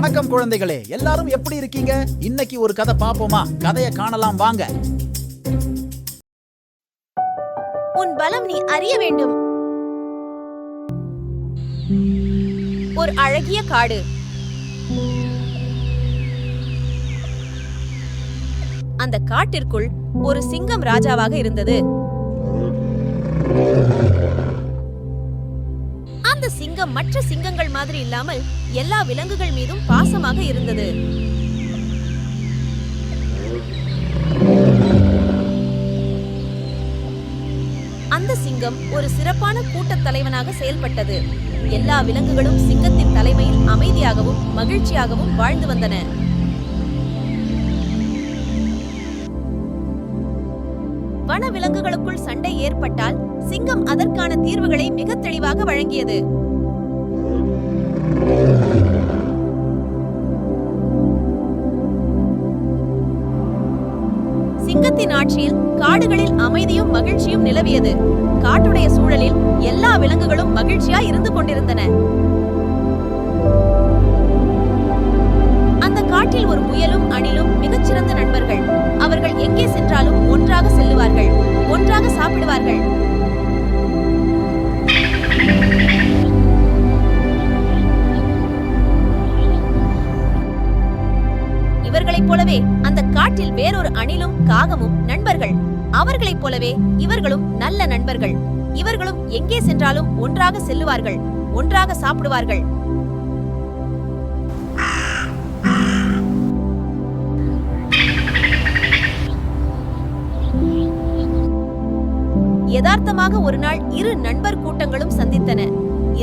வணக்கம் குழந்தைகளே, எல்லாரும் எப்படி இருக்கீங்க? இன்னைக்கு ஒரு கதை பாப்போமா? கதையை காணலாம் வாங்க. உன் பலம் நீ அறிய வேண்டும். ஒரு அழகிய காடு. அந்த காட்டிற்குள் ஒரு சிங்கம் ராஜாவாக இருந்தது. அந்த சிங்கம் மற்ற சிங்கங்கள் மாதிரி இல்லாமல் எல்லா விலங்குகள் மீதும் பாசமாக இருந்தது. அந்த சிங்கம் ஒரு சிறப்பான கூட்டத் தலைவனாக செயல்பட்டது. எல்லா விலங்குகளும் சிங்கத்தின் தலைமையில் அமைதியாகவும் மகிழ்ச்சியாகவும் வாழ்ந்து வந்தன. வன விலங்குகளுக்குள் சண்டை ஏற்பட்டால் சிங்கம் அதற்கான தீர்வுகளை மிக தெளிவாக வழங்கியது. சிங்கத்தின் ஆட்சியில் காடுகளில் அமைதியும் மகிழ்ச்சியும் நிலவியது. காட்டுடைய சூழலில் எல்லா விலங்குகளும் மகிழ்ச்சியா இருந்து கொண்டிருந்தன. அந்த காட்டில் ஒரு முயலும் அணிலும் மிகச்சிறந்த நண்பர்கள். அவர்கள் எங்கே சென்றாலும் ஒன்றாக செல்லுவார்கள், ஒன்றாக சாப்பிடுவார்கள். இவர்களைப் போலவே அந்த காட்டில் வேறொரு அணிலும் காகமும் நண்பர்கள். அவர்களைப் போலவே இவர்களும் நல்ல நண்பர்கள். இவர்களும் எங்கே சென்றாலும் ஒன்றாக செல்லுவார்கள், ஒன்றாக சாப்பிடுவார்கள். யதார்த்தமாக ஒரு நாள் இரு நண்பர் கூட்டங்களும் சந்தித்தன.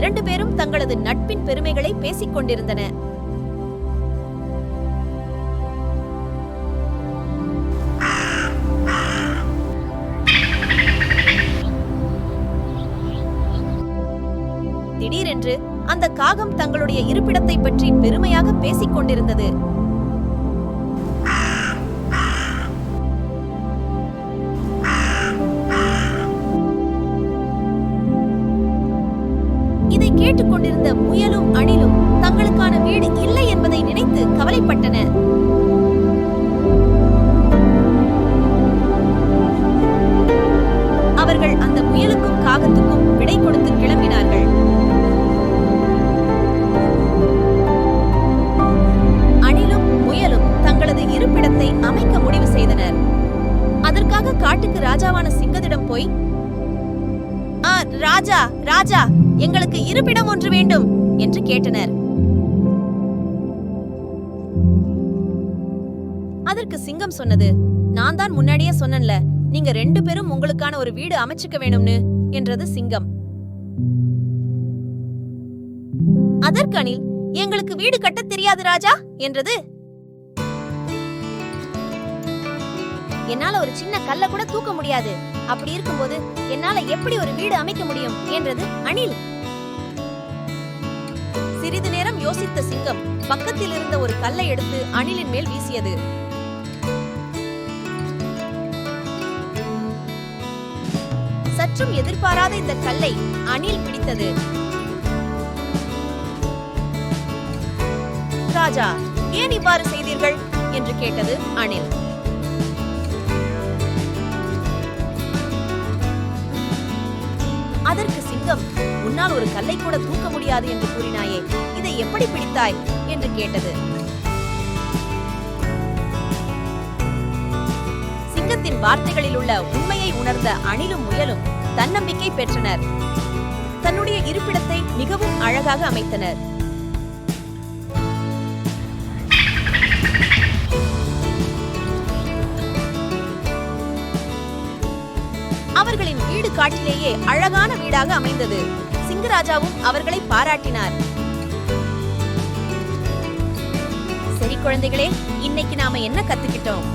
இரண்டு பேரும் தங்களது நட்பின் பெருமைகளை பேசிக் கொண்டிருந்தன. திடீரென்று அந்த காகம் தங்களுடைய இருப்பிடத்தை பற்றி பெருமையாக பேசிக் கொண்டிருந்தது. இதை கேட்டுக்கொண்டிருந்த முயலும் அணிலும் தங்களுக்கான வீடு இல்லை என்பதை நினைத்து கவலைப்பட்டன. அவர்கள் அந்த முயலுக்கும் காகத்துக்கும் விடை கொடுத்து கிளம்பினார்கள். அணிலும் முயலும் தங்களது இருப்பிடத்தை அமைக்க முடிவு செய்தனர். அதற்காக காட்டுக்கு ராஜாவான சிங்கத்திடம் போய், ராஜா ராஜா, எங்களுக்கு இருப்பிடம் ஒன்று வேண்டும் என்று கேட்டனர். அதற்கு சிங்கம் சொன்னது, நான் தான் முன்னாடியே சொன்னேன்ல, நீங்க ரெண்டு பேரும் உங்களுக்கான ஒரு வீடு அமைச்சுக்க வேணும்னு என்றது சிங்கம். அதற்கு அணில், எங்களுக்கு வீடு கட்ட தெரியாது ராஜா என்றது. என்னால ஒரு சின்ன கல்ல கூட தூக்க முடியாது. அப்படி இருக்கும்போது என்னால எப்படி ஒரு வீடு அமைக்க முடியும் என்றது அணில். சிறிது நேரம் யோசித்த சிங்கம் பக்கத்தில் இருந்த ஒரு கல்லை எடுத்து அணிலின் மேல் வீசியது. சற்றும் எதிர்பாராத இந்த கல்லை அணில் பிடித்தது. ராஜா, ஏன் இவ்வாறு செய்தீர்கள் என்று கேட்டது அணில். அதற்கு சிங்கம், உன்னால் ஒரு கல்லை கூட தூக்க முடியாது என்று கூறினாயே, இதை எப்படி பிடித்தாய் என்று கேட்டது. சிங்கத்தின் வார்த்தைகளில் உள்ள உண்மையை உணர்ந்த அணிலும் முயலும் தன்னம்பிக்கை பெற்றனர். தன்னுடைய இருப்பிடத்தை மிகவும் அழகாக அமைத்தனர். அவர்களின் வீடு காட்டிலேயே அழகான வீடாக அமைந்தது. சிங்கராஜாவும் அவர்களை பாராட்டினார். சரி குழந்தைகளே, இன்னைக்கு நாம என்ன கத்துக்கிட்டோம்?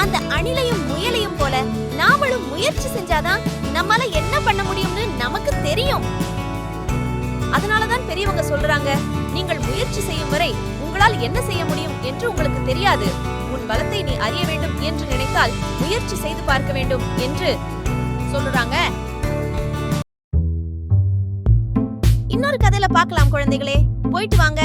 அந்த அணிலையும் முயலையும் போல நாமளும் முயற்சி செஞ்சாதான் நம்மால என்ன பண்ண முடியும்னு நமக்கு தெரியும். அதனாலதான் பெரியவங்க சொல்றாங்க, நீங்கள் முயற்சி செய்யும் வரை உங்களால் என்ன செய்ய முடியும் என்று உங்களுக்கு தெரியாது. உன் பலத்தை நீ அறிய வேண்டும் என்று நினைத்தால் முயற்சி செய்து பார்க்க வேண்டும் என்று சொல்றாங்க. இன்னொரு கதையில பார்க்கலாம் குழந்தைகளே. போயிட்டு வாங்க.